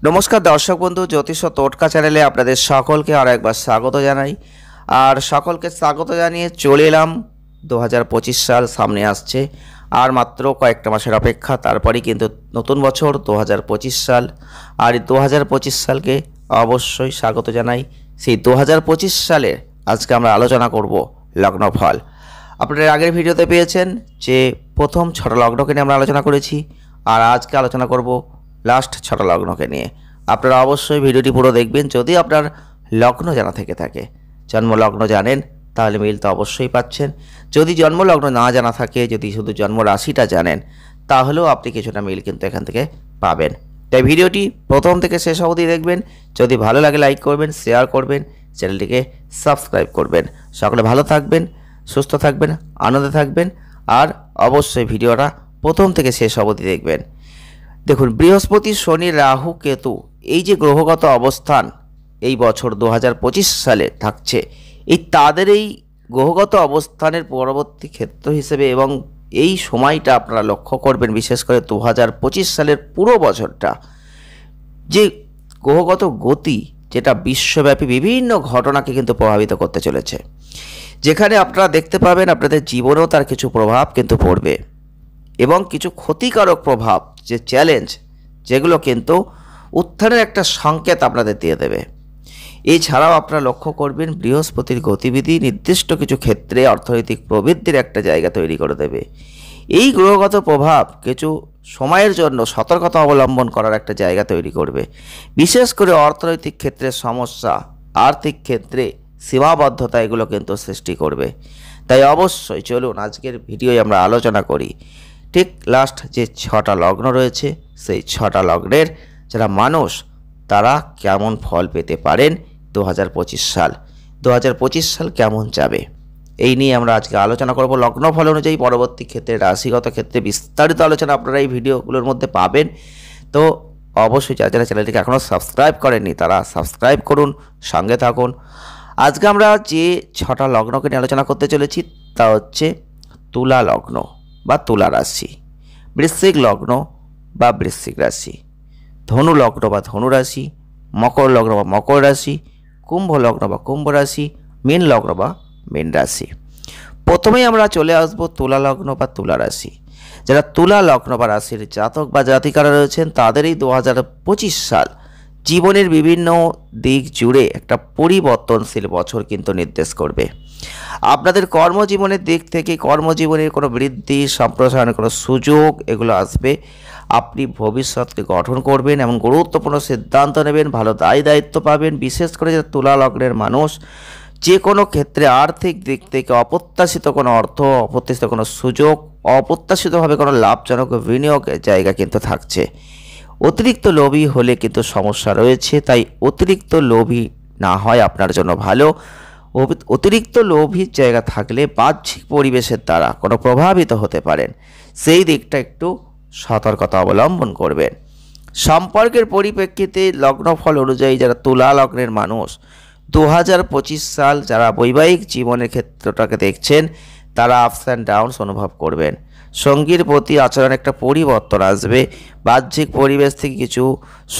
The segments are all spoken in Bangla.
নমস্কার দর্শক বন্ধু, জ্যোতিষ টোটকা চ্যানেলে আপনাদের সকলকে আর একবার স্বাগত জানাই। আর সকলকে স্বাগত জানিয়ে চলে এলাম 2025 সাল সামনে আসছে, আর মাত্র কয়েকটা মাসের অপেক্ষা, তারপরেই কিন্তু নতুন বছর 2025 সাল। আর এই 2025 সালকে অবশ্যই স্বাগত জানাই। সেই 2025 সালে আজকে আমরা আলোচনা করব লগ্নফল। আপনারা আগের ভিডিওতে পেয়েছেন যে প্রথম 6টা লগ্নকে নিয়ে আমরা আলোচনা করেছি, আর আজকে আলোচনা করব লাস্ট 6টা লগ্নকে নিয়ে। আপনারা অবশ্যই ভিডিওটি পুরো দেখবেন। যদি আপনার লগ্ন জানা থেকে থাকে, জন্মলগ্ন জানেন, তাহলে মিল তো অবশ্যই পাচ্ছেন। যদি জন্মলগ্ন না জানা থাকে, যদি শুধু জন্ম রাশিটা জানেন, তাহলেও আপনি কিছুটা মিল কিন্তু এখান থেকে পাবেন। তাই ভিডিওটি প্রথম থেকে শেষ অবধি দেখবেন। যদি ভালো লাগে লাইক করবেন, শেয়ার করবেন, চ্যানেলটিকে সাবস্ক্রাইব করবেন। সকলে ভালো থাকবেন, সুস্থ থাকবেন, আনন্দে থাকবেন, আর অবশ্যই ভিডিওটা প্রথম থেকে শেষ অবধি দেখবেন। দেখুন, বৃহস্পতি, শনি, রাহু, কেতু, এই যে গ্রহগত অবস্থান এই বছর 2025 সালে থাকছে, তাদের এই গ্রহগত অবস্থানের পরবর্তী ক্ষেত্র হিসেবে, এবং এই সময়টা আপনারা লক্ষ্য করবেন, বিশেষ করে 2025 সালের পুরো বছরটা যে গ্রহগত গতি, যেটা বিশ্বব্যাপী বিভিন্ন ঘটনাকে কিন্তু প্রভাবিত করতে চলেছে, যেখানে আপনারা দেখতে পাবেন আপনাদের জীবনেও তার কিছু প্রভাব কিন্তু পড়বে, এবং কিছু ক্ষতিকারক প্রভাব, যে চ্যালেঞ্জ, যেগুলো কিন্তু উত্থানের একটা সংকেত আপনাদের দিয়ে দেবে। এছাড়াও আপনারা লক্ষ্য করবেন বৃহস্পতির গতিবিধি নির্দিষ্ট কিছু ক্ষেত্রে অর্থনৈতিক প্রবৃদ্ধির একটা জায়গা তৈরি করে দেবে। এই গ্রহগত প্রভাব কিছু সময়ের জন্য সতর্কতা অবলম্বন করার একটা জায়গা তৈরি করবে। বিশেষ করে অর্থনৈতিক ক্ষেত্রে সমস্যা, আর্থিক ক্ষেত্রে সীমাবদ্ধতা, এগুলো কিন্তু সৃষ্টি করবে। তাই অবশ্যই চলুন আজকের ভিডিওয় আমরা আলোচনা করি ঠিক লাস্ট যে 6টা লগ্ন রয়েছে, সেই 6টা লগ্নের যারা মানুষ, তারা কেমন ফল পেতে পারেন 2025 সাল। 2025 সাল কেমন যাবে, এই নিয়ে আমরা আজকে আলোচনা করব। লগ্নফল অনুযায়ী পরবর্তী ক্ষেত্রে, রাশিগত ক্ষেত্রে বিস্তারিত আলোচনা আপনারা এই ভিডিওগুলোর মধ্যে পাবেন। তো অবশ্যই যারা যারা চ্যানেলটিকে এখনও সাবস্ক্রাইব করেননি, তারা সাবস্ক্রাইব করুন, সঙ্গে থাকুন। আজকে আমরা যে 6টা লগ্নকে নিয়ে আলোচনা করতে চলেছি, তা হচ্ছে তুলা লগ্ন বা তুলা রাশি, বৃশ্চিক লগ্ন বা বৃশ্চিক রাশি, ধনু লগ্ন বা ধনু রাশি, মকর লগ্ন বা মকর রাশি, কুম্ভ লগ্ন বা কুম্ভ রাশি, মীন লগ্ন বা মীন রাশি। প্রথমেই আমরা চলে আসব তুলা লগ্ন বা তুলা রাশি। যারা তুলা লগ্ন বা রাশির জাতক বা জাতিকারা রয়েছেন, তাদের এই 2025 সাল জীবনের বিভিন্ন দিক জুড়ে একটা পরিবর্তনশীল বছর কিন্তু নির্দেশ করবে। আপনাদের কর্মজীবনের দিক থেকে কর্মজীবনের কোনো বৃদ্ধি, সম্প্রসারণের কোনো সুযোগ, এগুলো আসবে। আপনি ভবিষ্যৎকে গঠন করবেন এবং গুরুত্বপূর্ণ সিদ্ধান্ত নেবেন, ভালো দায়িত্ব পাবেন। বিশেষ করে যারা তুলা লগ্নের মানুষ, যে কোনো ক্ষেত্রে আর্থিক দিক থেকে অপ্রত্যাশিত কোনো অর্থ, অপ্রত্যাশিত কোনো সুযোগ, অপ্রত্যাশিতভাবে কোনো লাভজনক বিনিয়োগের জায়গা কিন্তু থাকছে। অতিরিক্ত লোভী হলে কিন্তু সমস্যা রয়েছে, তাই অতিরিক্ত লোভী না হয় আপনার জন্য ভালো। অতিরিক্ত লোভীর জায়গা থাকলে বাহ্যিক পরিবেশের দ্বারা কোনো প্রভাবিত হতে পারেন, সেই দিকটা একটু সতর্কতা অবলম্বন করবেন। সম্পর্কের পরিপ্রেক্ষিতে লগ্নফল অনুযায়ী যারা তুলা লগ্নের মানুষ, 2025 সাল যারা বৈবাহিক জীবনের ক্ষেত্রটাকে দেখছেন, তারা আপস অ্যান্ড ডাউনস অনুভব করবেন। সঙ্গীর প্রতি আচরণ একটা পরিবর্তন আসবে। বাহ্যিক পরিবেশ থেকে কিছু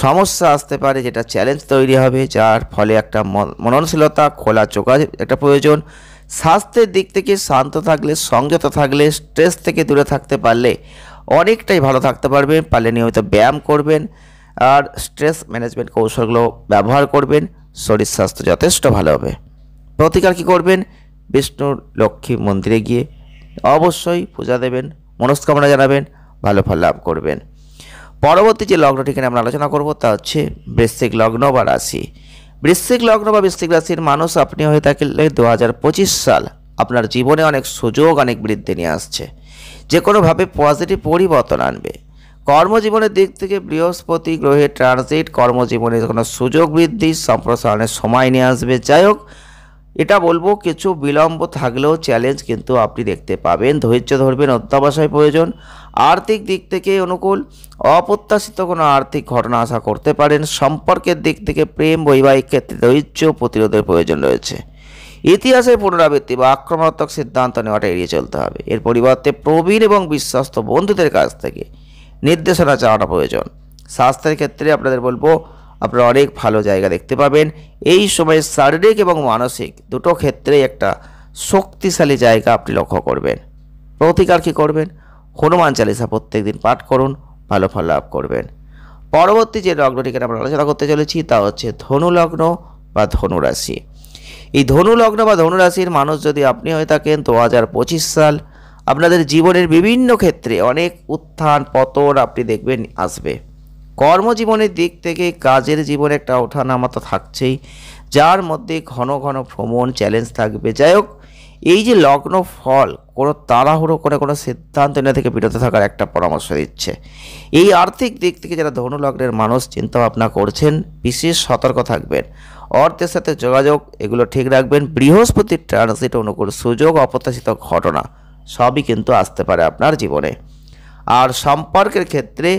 সমস্যা আসতে পারে, যেটা চ্যালেঞ্জ তৈরি হবে, যার ফলে একটা মননশীলতা, খোলা চোখা একটা প্রয়োজন। স্বাস্থ্যের দিক থেকে শান্ত থাকলে, সংযত থাকলে, স্ট্রেস থেকে দূরে থাকতে পারলে অনেকটাই ভালো থাকতে পারবেন। পারলে নিয়মিত ব্যায়াম করবেন আর স্ট্রেস ম্যানেজমেন্ট কৌশলগুলো ব্যবহার করবেন, শরীর স্বাস্থ্য যথেষ্ট ভালো হবে। প্রতিকার কী করবেন? বিষ্ণুর লক্ষ্মী মন্দিরে গিয়ে অবশ্যই পূজা দেবেন, মনস্কামনা জানাবেন, ভালো ফল লাভ করবেন। পরবর্তী যে লগ্নটিকে আমরা আলোচনা করব, তা হচ্ছে বৃশ্চিক লগ্ন বা রাশি। বৃশ্চিক লগ্ন বা বৃশ্চিক রাশির মানুষ আপনি হয়ে থাকলে 2025 সাল আপনার জীবনে অনেক সুযোগ, অনেক বৃদ্ধি নিয়ে আসছে, যে কোনোভাবে পজিটিভ পরিবর্তন আনবে। কর্মজীবনের দিক থেকে বৃহস্পতি গ্রহের ট্রানজিট কর্মজীবনে কোনো সুযোগ বৃদ্ধি, সম্প্রসারণের সময় নিয়ে আসবে। যাই হোক, এটা বলবো কিছু বিলম্ব থাকলেও চ্যালেঞ্জ কিন্তু আপনি দেখতে পাবেন। ধৈর্য ধরবেন, অধ্যবসায় প্রয়োজন। আর্থিক দিক থেকে অনুকূল, অপ্রত্যাশিত কোনো আর্থিক ঘটনা আশা করতে পারেন। সম্পর্কের দিক থেকে প্রেম, বৈবাহিক ক্ষেত্রে ধৈর্য প্রতিরোধের প্রয়োজন রয়েছে। ইতিহাসের পুনরাবৃত্তি বা আক্রমণাত্মক সিদ্ধান্ত নেওয়াটা এড়িয়ে চলতে হবে। এর পরিবর্তে প্রবীণ এবং বিশ্বস্ত বন্ধুদের কাছ থেকে নির্দেশনা চাওয়াটা প্রয়োজন। স্বাস্থ্যের ক্ষেত্রে আপনাদের বলবো আপনারা অনেক ভালো জায়গা দেখতে পাবেন। এই সময়ে শারীরিক এবং মানসিক দুটো ক্ষেত্রেই একটা শক্তিশালী জায়গা আপনি লক্ষ্য করবেন। প্রতিকার কী করবেন? হনুমান চালিসা প্রত্যেক দিন পাঠ করুন, ভালো ফল লাভ করবেন। পরবর্তী যে লগ্নটিকে আমরা আলোচনা করতে চলেছি তা হচ্ছে ধনু লগ্ন বা ধনুরাশি। এই ধনু লগ্ন বা ধনুরাশির মানুষ যদি আপনি হয়ে থাকেন, 2025 সাল আপনাদের জীবনের বিভিন্ন ক্ষেত্রে অনেক উত্থান পতন আপনি দেখবেন আসবে। কর্মজীবনের দিক থেকে কাজের জীবনে একটা ওঠানামা তো থাকছেই, যার মধ্যে ঘন ঘন ভ্রমণ চ্যালেঞ্জ থাকবে। যাই হোক, এই যে লগ্ন ফল কোনো তাড়াহুড়ো করে কোনো সিদ্ধান্ত নেওয়া থেকে বিরত থাকার একটা পরামর্শ দিচ্ছে। এই আর্থিক দিক থেকে যারা ধনু লগ্নের মানুষ চিন্তা ভাবনা করছেন, বিশেষ সতর্ক থাকবেন। অর্থের সাথে যোগাযোগ এগুলো ঠিক রাখবেন। বৃহস্পতির ট্রানজিট অনুকূল সুযোগ, অপ্রত্যাশিত ঘটনা সবই কিন্তু আসতে পারে আপনার জীবনে। আর সম্পর্কের ক্ষেত্রে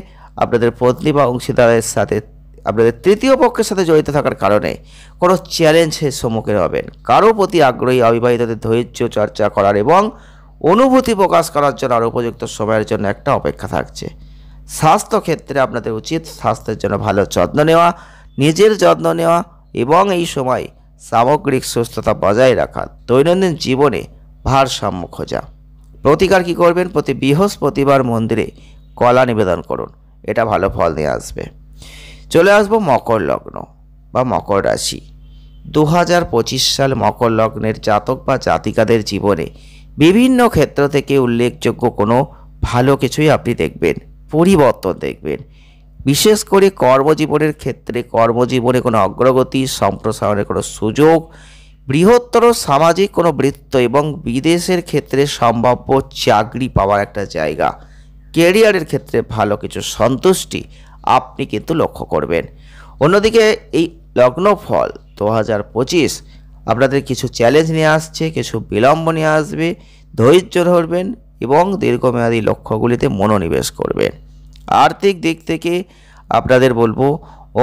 আপনাদের পত্নী বা অংশীদারের সাথে আপনাদের তৃতীয় পক্ষের সাথে জড়িত থাকার কারণে কোনো চ্যালেঞ্জের সম্মুখীন হবেন। কারো প্রতি আগ্রহী অবিবাহিতদের ধৈর্য চর্চা করার এবং অনুভূতি প্রকাশ করার জন্য আর উপযুক্ত সময়ের জন্য একটা অপেক্ষা থাকছে। স্বাস্থ্য ক্ষেত্রে আপনাদের উচিত স্বাস্থ্যের জন্য ভালো যত্ন নেওয়া, নিজের যত্ন নেওয়া এবং এই সময় সামগ্রিক সুস্থতা বজায় রাখা, দৈনন্দিন জীবনে ভারসাম্য খোঁজা। প্রতিকার কী করবেন? প্রতি বৃহস্পতিবার মন্দিরে কলা নিবেদন করুন, এটা ভালো ফল নিয়ে আসবে। চলে আসবো মকর লগ্ন বা মকর রাশি। 2025 সাল মকর লগ্নের জাতক বা জাতিকাদের জীবনে বিভিন্ন ক্ষেত্র থেকে উল্লেখযোগ্য কোনো ভালো কিছুই আপনি দেখবেন, পরিবর্তন দেখবেন। বিশেষ করে কর্মজীবনের ক্ষেত্রে কর্মজীবনে কোনো অগ্রগতি, সম্প্রসারণের কোনো সুযোগ, বৃহত্তর সামাজিক কোনো বৃত্ত এবং বিদেশের ক্ষেত্রে সম্ভাব্য চাকরি পাওয়ার একটা জায়গা, ক্যারিয়ারের ক্ষেত্রে ভালো কিছু সন্তুষ্টি আপনি কিন্তু লক্ষ্য করবেন। অন্যদিকে এই লগ্নফল 2025 আপনাদের কিছু চ্যালেঞ্জ নিয়ে আসছে, কিছু বিলম্ব নিয়ে আসবে। ধৈর্য ধরবেন এবং দীর্ঘমেয়াদী লক্ষ্যগুলিতে মনোনিবেশ করবেন। আর্থিক দিক থেকে আপনাদের বলবো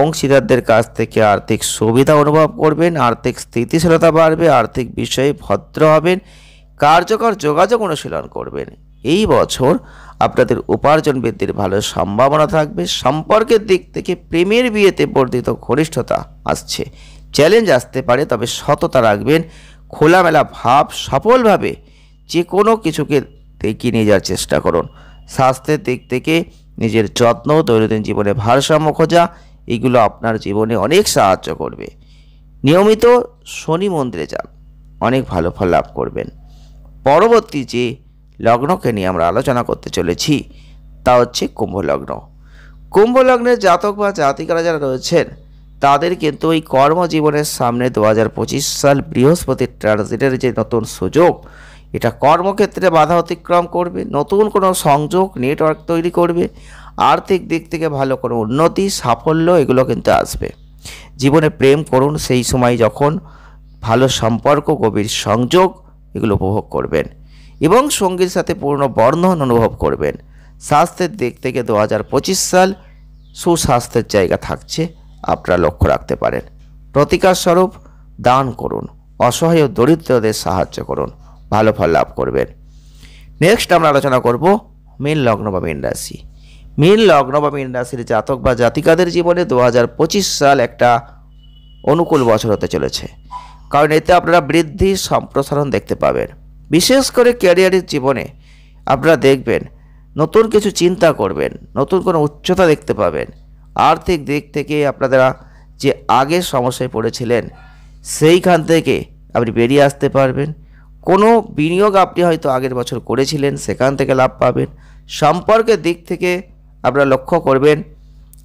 অংশীদারদের কাছ থেকে আর্থিক সুবিধা অনুভব করবেন, আর্থিক স্থিতিশীলতা বাড়বে, আর্থিক বিষয়ে ভদ্র হবেন, কার্যকর যোগাযোগ অনুশীলন করবেন। এই বছর আপনাদের উপার্জন বৃদ্ধির ভালো সম্ভাবনা থাকবে। সম্পর্কের দিক থেকে প্রেমের বিয়েতে বর্ধিত ঘনিষ্ঠতা আসছে। চ্যালেঞ্জ আসতে পারে, তবে সততা রাখবেন। খোলামেলা ভাব সফলভাবে যে কোনো কিছুকে এগিয়ে নিয়ে যাওয়ার চেষ্টা করুন। স্বাস্থ্যের দিক থেকে নিজের যত্ন, দৈনন্দিন জীবনে ভারসাম্য খোঁজা, এগুলো আপনার জীবনে অনেক সাহায্য করবে। নিয়মিত শনি মন্দিরে যান, অনেক ভালো ফল লাভ করবেন। পরবর্তী যে লগ্নকে নিয়ে আমরা আলোচনা করতে চলেছি তা হচ্ছে কুম্ভ লগ্ন। কুম্ভ লগ্নের জাতক বা জাতিকারা যারা রয়েছেন তাদের কিন্তু এই কর্মজীবনের সামনে 2025 সাল বৃহস্পতির ট্রানজিটের যে নতুন সুযোগ, এটা কর্মক্ষেত্রে বাধা অতিক্রম করবে, নতুন কোনো সংযোগ নেটওয়ার্ক তৈরি করবে। আর্থিক দিক থেকে ভালো কোনো উন্নতি, সাফল্য এগুলো কিন্তু আসবে। জীবনে প্রেম করুন সেই সময় যখন ভালো সম্পর্ক, গভীর সংযোগ এগুলো উপভোগ করবেন এবং সঙ্গীর সাথে পূর্ণ বন্ধন অনুভব করবেন। স্বাস্থ্যের দিক থেকে 2025 সাল সুস্বাস্থ্যের জায়গা থাকছে, আপনারা লক্ষ্য রাখতে পারেন। প্রতিকার স্বরূপ দান করুন, অসহায় ও দরিদ্রদের সাহায্য করুন, ভালো ফল লাভ করবেন। নেক্সট আমরা আলোচনা করব মীন লগ্ন বা মীন রাশি। মীন লগ্ন বা মীন রাশির জাতক বা জাতিকাদের জীবনে 2025 সাল একটা অনুকূল বছর হতে চলেছে, কারণ এতে আপনারা বৃদ্ধি, সম্প্রসারণ দেখতে পাবেন। বিশেষ করে ক্যারিয়ারের জীবনে আপনারা দেখবেন নতুন কিছু চিন্তা করবেন, নতুন কোনো উচ্চতা দেখতে পাবেন। আর্থিক দিক থেকে আপনারা যে আগের সমস্যায় পড়েছিলেন সেইখান থেকে আপনি বেরিয়ে আসতে পারবেন। কোনো বিনিয়োগ আপনি হয়তো আগের বছর করেছিলেন, সেখান থেকে লাভ পাবেন। সম্পর্কের দিক থেকে আপনারা লক্ষ্য করবেন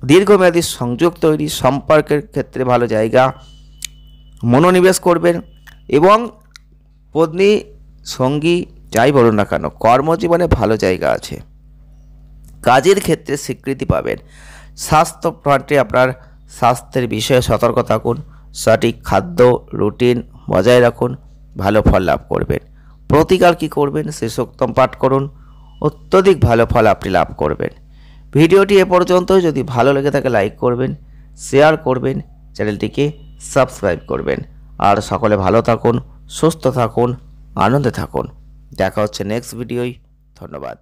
দীর্ঘমেয়াদী সংযোগ তৈরি, সম্পর্কের ক্ষেত্রে ভালো জায়গা, মনোনিবেশ করবেন এবং পত্নী সঙ্গী যাই বলুন না কেন কর্মজীবনে ভালো জায়গা আছে। কাজের ক্ষেত্রে স্বীকৃতি পাবেন। স্বাস্থ্য ফ্রন্টে আপনার স্বাস্থ্যের বিষয়ে সতর্ক থাকুন, সঠিক খাদ্য রুটিন বজায় রাখুন, ভালো ফল লাভ করবেন। প্রতিকার কী করবেন? শ্রীসূক্তম পাঠ করুন, অত্যধিক ভালো ফল আপনি লাভ করবেন। ভিডিওটি এ পর্যন্ত যদি ভালো লেগে থাকে লাইক করবেন, শেয়ার করবেন, চ্যানেলটিকে সাবস্ক্রাইব করবেন। আর সকলে ভালো থাকুন, সুস্থ থাকুন, আনন্দে থাকুন। দেখা হচ্ছে নেক্সট ভিডিওয়। ধন্যবাদ।